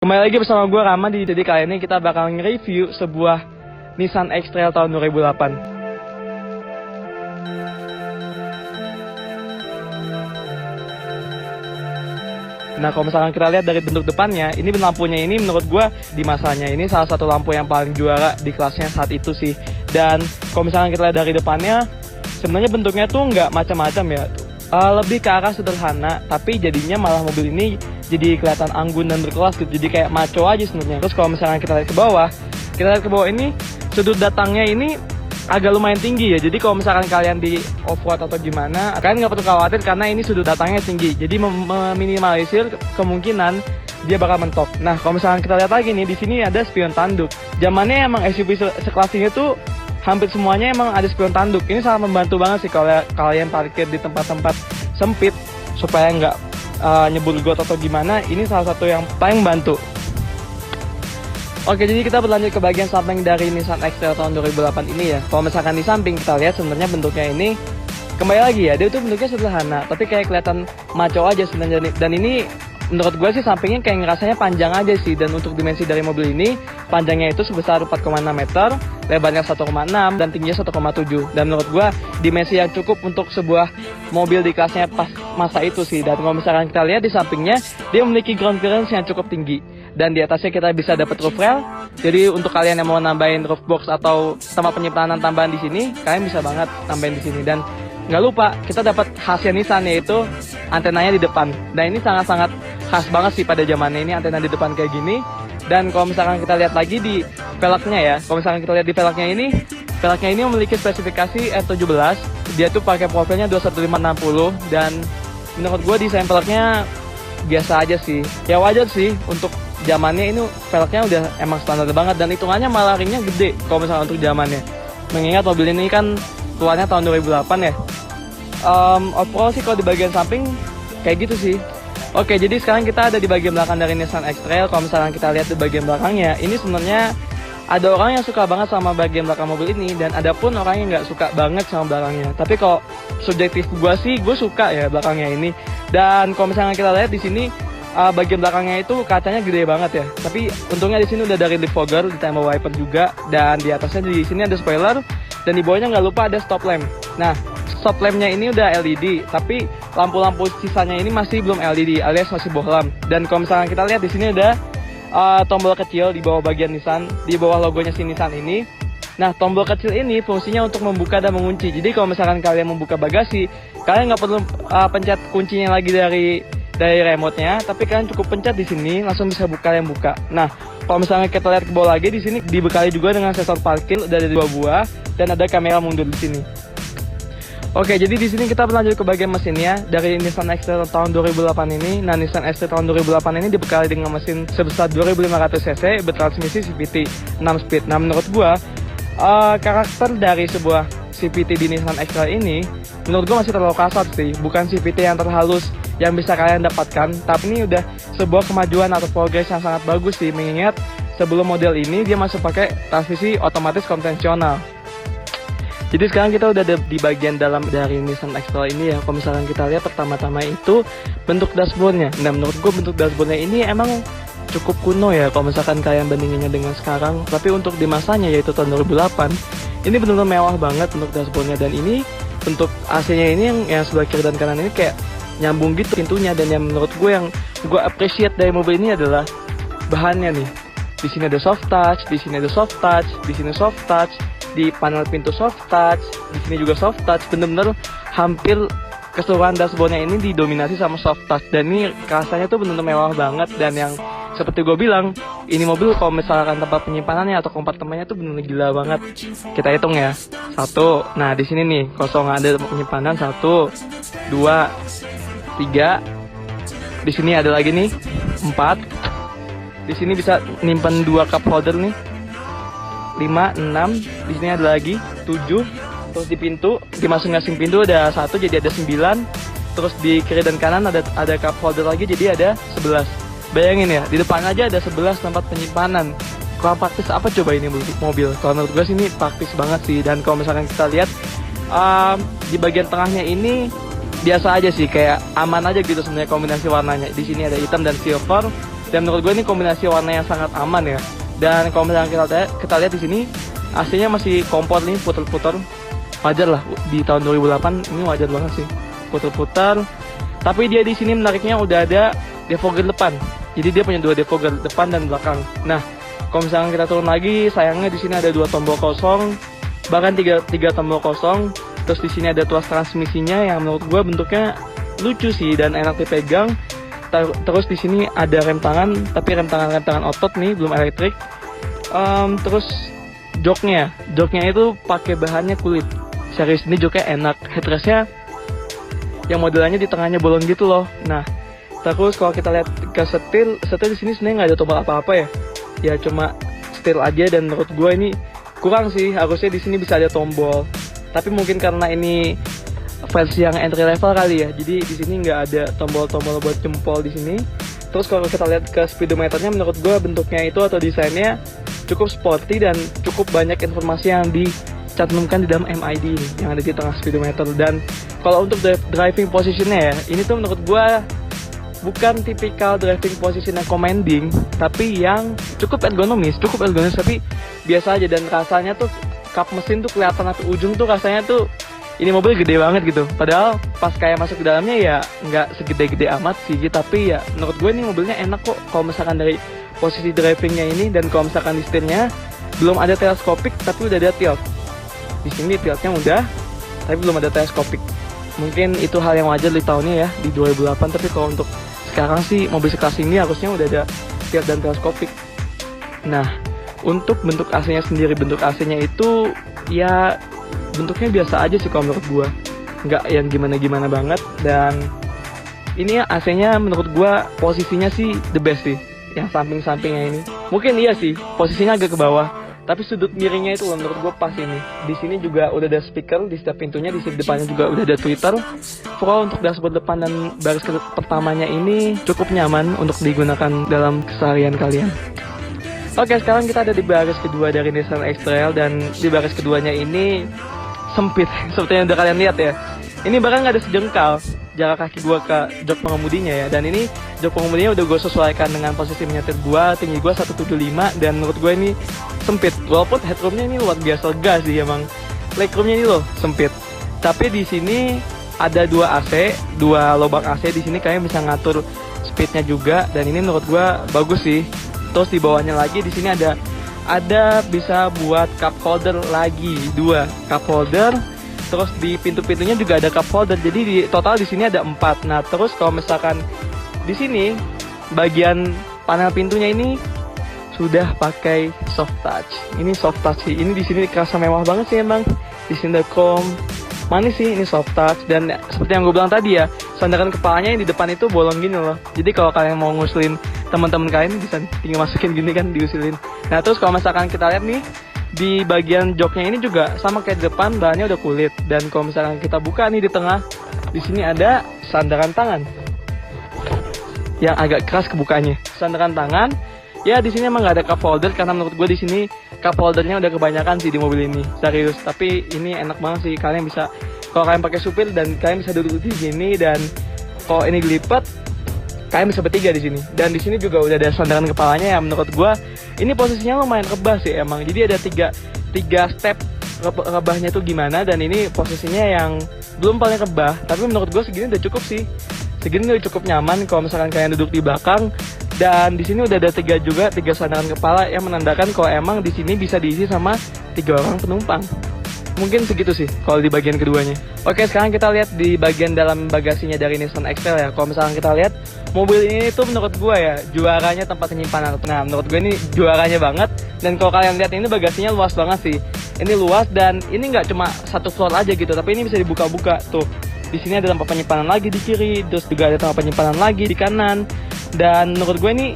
Kembali lagi bersama gue Rama. Jadi kali ini kita bakal nge-review sebuah Nissan X-Trail tahun 2008. Nah, kalau misalkan kita lihat dari bentuk depannya, ini lampunya ini menurut gue di masanya ini salah satu lampu yang paling juara di kelasnya saat itu sih. Dan kalau misalkan kita lihat dari depannya, sebenarnya bentuknya tuh nggak macam-macam ya. Lebih ke arah sederhana, tapi jadinya malah mobil ini jadi kelihatan anggun dan berkelas gitu. Jadi kayak maco aja sebenarnya. Terus kalau misalkan kita lihat ke bawah ini sudut datangnya ini agak lumayan tinggi ya. Jadi kalau misalkan kalian di off-road atau gimana, kalian nggak perlu khawatir karena ini sudut datangnya tinggi. Jadi meminimalisir kemungkinan dia bakal mentok. Nah, kalau misalkan kita lihat lagi nih, di sini ada spion tanduk. Zamannya emang SUV sekelas ini tuh hampir semuanya emang ada spion tanduk. Ini sangat membantu banget sih kalau kalian parkir di tempat-tempat sempit supaya nggak nyebur got atau gimana. Ini salah satu yang paling bantu. Oke, jadi kita berlanjut ke bagian samping dari Nissan X-Trail tahun 2008 ini ya. Kalau misalkan di samping kita lihat sebenarnya bentuknya ini kembali lagi ya, dia itu bentuknya sederhana, tapi kayak kelihatan maco aja sebenarnya. Dan ini menurut gue sih sampingnya kayak ngerasanya panjang aja sih. Dan untuk dimensi dari mobil ini, panjangnya itu sebesar 4,6 meter, lebarnya 1,6 dan tingginya 1,7. Dan menurut gue dimensi yang cukup untuk sebuah mobil di kelasnya pas masa itu sih. Dan kalau misalkan kita lihat di sampingnya, dia memiliki ground clearance yang cukup tinggi. Dan di atasnya kita bisa dapat roof rail. Jadi untuk kalian yang mau nambahin roof box atau tempat penyimpanan tambahan di sini, kalian bisa banget tambahin di sini. Dan nggak lupa kita dapat khasnya Nissan, yaitu antenanya di depan. Dan ini sangat-sangat khas banget sih pada zamannya ini, antena di depan kayak gini. Dan kalau misalkan kita lihat lagi di velgnya ya, kalau misalkan kita lihat di velgnya ini memiliki spesifikasi R17. Dia tuh pakai profilnya 21560 dan menurut gue desain velgnya biasa aja sih. Ya wajar sih untuk zamannya ini velgnya udah emang standar banget dan hitungannya malah ringnya gede kalau misalnya untuk zamannya. Mengingat mobil ini kan keluarnya tahun 2008 ya. Overall sih kalau di bagian samping kayak gitu sih. Oke, jadi sekarang kita ada di bagian belakang dari Nissan X-Trail. Kalau misalnya kita lihat di bagian belakangnya, ini sebenarnya ada orang yang suka banget sama bagian belakang mobil ini dan ada pun orang yang nggak suka banget sama belakangnya. Tapi kalau subjektif gue sih, gue suka ya belakangnya ini. Dan kalau misalnya kita lihat di sini bagian belakangnya itu kacanya gede banget ya. Tapi untungnya di sini udah dari defogger, ditambah wiper juga, dan di atasnya di sini ada spoiler dan di bawahnya nggak lupa ada stop lamp. Nah, stop lampnya ini udah LED, tapi lampu-lampu sisanya ini masih belum LED alias masih bohlam. Dan kalau misalnya kita lihat di sini ada tombol kecil di bawah bagian Nissan, di bawah logonya si Nissan ini. Nah, tombol kecil ini fungsinya untuk membuka dan mengunci. Jadi kalau misalkan kalian membuka bagasi, kalian nggak perlu pencet kuncinya lagi dari remote-nya, tapi kalian cukup pencet di sini langsung bisa kalian buka. Nah, kalau misalnya kita lihat ke bawah lagi, di sini dibekali juga dengan sensor parkir dari 2 buah dan ada kamera mundur di sini. Oke, jadi di sini kita berlanjut ke bagian mesinnya dari Nissan X-Trail tahun 2008 ini. Nah, Nissan X-Trail tahun 2008 ini dibekali dengan mesin sebesar 2500 cc bertransmisi CVT 6 speed. Nah, menurut gua karakter dari sebuah CVT di Nissan X-Trail ini menurut gua masih terlalu kasar sih. Bukan CVT yang terhalus yang bisa kalian dapatkan, tapi ini udah sebuah kemajuan atau progres yang sangat bagus sih, mengingat sebelum model ini dia masih pakai transmisi otomatis konvensional. Jadi sekarang kita udah ada di bagian dalam dari Nissan X-Trail ini ya. Kalau misalkan kita lihat pertama-tama itu bentuk dashboardnya. Nah, menurut gue bentuk dashboardnya ini emang cukup kuno ya kalau misalkan kalian bandinginnya dengan sekarang. Tapi untuk di masanya yaitu tahun 2008, ini benar-benar mewah banget bentuk dashboardnya. Dan ini bentuk AC-nya ini yang sebelah kiri dan kanan ini kayak nyambung gitu pintunya. Dan yang menurut gue yang gue appreciate dari mobil ini adalah bahannya nih. Di sini ada soft touch, di sini ada soft touch, di sini soft touch. Di panel pintu soft touch, di sini juga soft touch. Bener-bener hampir keseluruhan dashboardnya ini didominasi sama soft touch. Dan ini rasanya tuh bener-bener mewah banget. Dan yang seperti gue bilang, ini mobil kalau misalkan tempat penyimpanannya atau kompartemennya tuh bener-bener gila banget. Kita hitung ya, 1. Nah, di sini nih kosong ada penyimpanan 1, 2, 3. Di sini ada lagi nih 4. Di sini bisa nyimpan 2 cup holder nih. 5, 6, di sini ada lagi 7. Terus di pintu, di masing-masing pintu ada 1, jadi ada 9. Terus di kiri dan kanan ada cup holder lagi, jadi ada 11. Bayangin ya, di depan aja ada 11 tempat penyimpanan. Kurang praktis apa coba ini mobil? Kalau menurut gue sih ini praktis banget sih. Dan kalau misalkan kita lihat di bagian tengahnya ini biasa aja sih, kayak aman aja gitu sebenarnya kombinasi warnanya. Di sini ada hitam dan silver. Dan menurut gue ini kombinasi warna yang sangat aman ya. Dan kalau misalnya kita lihat di sini AC-nya masih kompor nih, putar-putar. Wajar lah di tahun 2008 ini wajar banget sih, putar-putar. Tapi dia di sini menariknya udah ada defogger depan. Jadi dia punya 2 defogger depan dan belakang. Nah, kalau misalnya kita turun lagi, sayangnya di sini ada 2 tombol kosong, bahkan 3 tombol kosong. Terus di sini ada tuas transmisinya yang menurut gue bentuknya lucu sih dan enak dipegang. Terus di sini ada rem tangan, tapi rem tangan otot nih, belum elektrik. Terus joknya itu pakai bahannya kulit. Serius, ini joknya enak. Headrestnya yang modelannya di tengahnya bolong gitu loh. Nah, terus kalau kita lihat ke setir di sini sebenarnya nggak ada tombol apa-apa ya. Ya cuma setir aja, dan menurut gue ini kurang sih. Harusnya di sini bisa ada tombol. Tapi mungkin karena ini versi yang entry level kali ya, jadi di sini nggak ada tombol-tombol buat jempol di sini. Terus kalau kita lihat ke speedometernya, menurut gue bentuknya itu atau desainnya cukup sporty dan cukup banyak informasi yang dicantumkan di dalam MID ini, yang ada di tengah speedometer. Dan kalau untuk driving positionnya ya, ini tuh menurut gue bukan tipikal driving position yang commanding, tapi yang cukup ergonomis, tapi biasa aja. Dan rasanya tuh kap mesin tuh kelihatan sampai ujung tuh, rasanya tuh ini mobil gede banget gitu. Padahal pas kayak masuk ke dalamnya ya nggak segede-gede amat sih, tapi ya menurut gue ini mobilnya enak kok kalau misalkan dari posisi drivingnya ini. Dan kalau misalkan di setirnya belum ada teleskopik tapi udah ada tilt. Di sini tiltnya udah, tapi belum ada teleskopik. Mungkin itu hal yang wajar di tahunnya ya, di 2008. Tapi kalau untuk sekarang sih mobil sekelas ini harusnya udah ada tilt dan teleskopik. Nah, untuk bentuk AC-nya sendiri, bentuk AC-nya itu ya bentuknya biasa aja sih kalau menurut gua, nggak yang gimana-gimana banget. Dan ini ya AC-nya menurut gua posisinya sih the best sih, yang samping-sampingnya ini. Mungkin iya sih posisinya agak ke bawah, tapi sudut miringnya itu menurut gua pas ini. Di sini juga udah ada speaker di setiap pintunya, di sisi depannya juga udah ada tweeter. Pokoknya untuk dashboard depan dan baris pertamanya ini cukup nyaman untuk digunakan dalam keseharian kalian. Oke, sekarang kita ada di baris kedua dari Nissan X-Trail, dan di baris keduanya ini sempit seperti yang udah kalian lihat ya. Ini bahkan nggak ada sejengkal jarak kaki gua ke jok pengemudinya ya. Dan ini jok pengemudinya udah gue sesuaikan dengan posisi menyetir gua, tinggi gua 175, dan menurut gue ini sempit. Walaupun headroomnya ini luar biasa gas sih emang. Legroomnya ini loh sempit. Tapi di sini ada 2 AC, 2 lubang AC di sini, kalian bisa ngatur speednya juga, dan ini menurut gua bagus sih. Terus di bawahnya lagi di sini ada bisa buat cup holder lagi, 2 cup holder. Terus di pintu-pintunya juga ada cup holder. Jadi di total di sini ada 4. Nah, terus kalau misalkan di sini bagian panel pintunya ini sudah pakai soft touch. Ini soft touch sih. Ini di sini kerasa mewah banget sih emang. Di sini ada chrome. Manis sih, ini soft touch. Dan seperti yang gue bilang tadi ya, sandaran kepalanya yang di depan itu bolong gini loh. Jadi kalau kalian mau ngusulin teman-teman kalian bisa tinggal masukin gini kan, diusilin. Nah, terus kalau misalkan kita lihat nih di bagian joknya ini juga sama kayak di depan, bahannya udah kulit. Dan kalau misalkan kita buka nih di tengah, di sini ada sandaran tangan yang agak keras kebukanya. Sandaran tangan ya, di sini emang nggak ada cup holder karena menurut gue di sini cup holdernya udah kebanyakan sih di mobil ini, serius. Tapi ini enak banget sih, kalian bisa kalau kalian pakai supir dan kalian bisa duduk di sini, dan kalau ini dilipat kalian bisa bertiga di sini. Dan di sini juga udah ada sandaran kepalanya yang menurut gua ini posisinya lumayan rebah sih emang. Jadi ada tiga step rebahnya tuh gimana, dan ini posisinya yang belum paling rebah, tapi menurut gua segini udah cukup sih. Segini udah cukup nyaman kalau misalkan kalian duduk di belakang. Dan di sini udah ada tiga sandaran kepala yang menandakan kalau emang di sini bisa diisi sama 3 orang penumpang. Mungkin segitu sih kalau di bagian keduanya. Oke, sekarang kita lihat di bagian dalam bagasinya dari Nissan X-Trail ya. Kalau misalkan kita lihat mobil ini tuh menurut gue ya juaranya tempat penyimpanan. Nah, menurut gue ini juaranya banget. Dan kalau kalian lihat ini bagasinya luas banget sih. Ini luas, dan ini nggak cuma satu floor aja gitu, tapi ini bisa dibuka-buka tuh. Di sini ada tempat penyimpanan lagi di kiri, terus juga ada tempat penyimpanan lagi di kanan. Dan menurut gue ini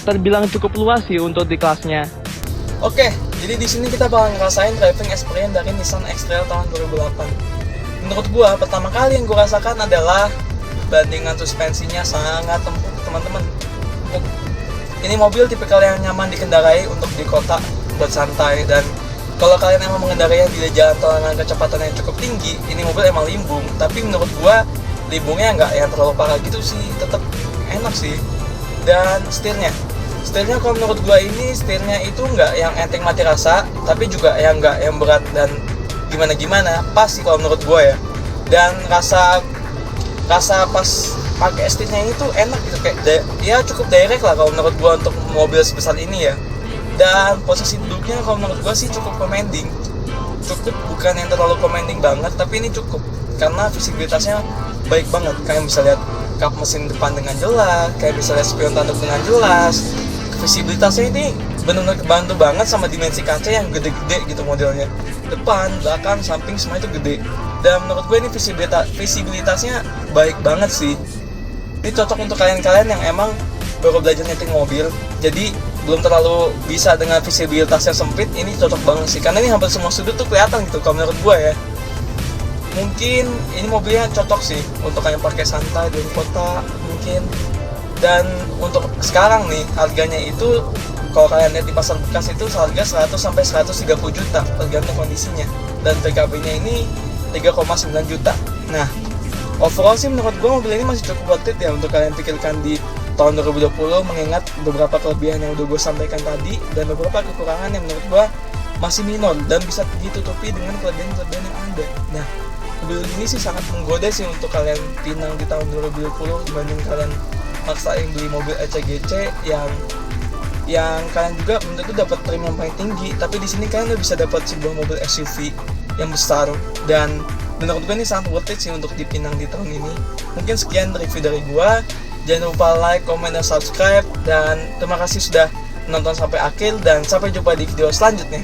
terbilang cukup luas sih untuk di kelasnya. Oke, jadi di sini kita bakal ngerasain driving experience dari Nissan X-Trail tahun 2008. Menurut gue, pertama kali yang gue rasakan adalah bandingan suspensinya sangat empuk, teman-teman. Ini mobil tipikal yang nyaman dikendarai untuk di kota buat santai. Dan kalau kalian emang mengendarai di jalan tol dengan kecepatan yang cukup tinggi, ini mobil emang limbung. Tapi menurut gue limbungnya nggak yang terlalu parah gitu sih, tetap enak sih. Dan setirnya kalau menurut gua ini setirnya itu nggak yang enteng mati rasa, tapi juga yang nggak yang berat dan gimana pas sih kalau menurut gua ya. Dan rasa pas pakai setirnya ini tuh enak gitu, kayak ya cukup direct lah kalau menurut gua untuk mobil sebesar ini ya. Dan posisi duduknya kalau menurut gua sih cukup commanding, bukan yang terlalu commanding banget, tapi ini cukup karena visibilitasnya baik banget. Kalian bisa lihat kap mesin depan dengan jelas, kayak bisa lihat spion tanduk dengan jelas. Visibilitasnya ini benar-benar kebantu banget sama dimensi kaca yang gede-gede gitu modelnya, depan, belakang, samping semua itu gede. Dan menurut gue ini visibilitasnya baik banget sih. Ini cocok untuk kalian-kalian yang emang baru belajar nyeting mobil, jadi belum terlalu bisa dengan visibilitas yang sempit. Ini cocok banget sih, karena ini hampir semua sudut tuh kelihatan gitu kalau menurut gue ya. Mungkin ini mobilnya cocok sih untuk kalian pakai santai di kota mungkin. Dan untuk sekarang nih harganya itu kalau kalian lihat di pasar bekas itu seharga 100 sampai 130 juta tergantung kondisinya. Dan PKB-nya ini 3,9 juta. Nah, overall sih menurut gue mobil ini masih cukup worth it ya untuk kalian pikirkan di tahun 2020, mengingat beberapa kelebihan yang udah gue sampaikan tadi dan beberapa kekurangan yang menurut gue masih minor dan bisa ditutupi dengan kelebihan-kelebihan yang ada. Nah, mobil ini sih sangat menggoda sih untuk kalian pinang di tahun 2020 dibanding kalian maksain beli mobil ECGC yang kalian juga belum tentu dapat trim yang paling tinggi, tapi di sini kalian udah bisa dapat sebuah mobil SUV yang besar dan menurut gue ini sangat worth it sih untuk dipinang di tahun ini. Mungkin sekian review dari gue. Jangan lupa like, comment, dan subscribe, dan terima kasih sudah menonton sampai akhir, dan sampai jumpa di video selanjutnya.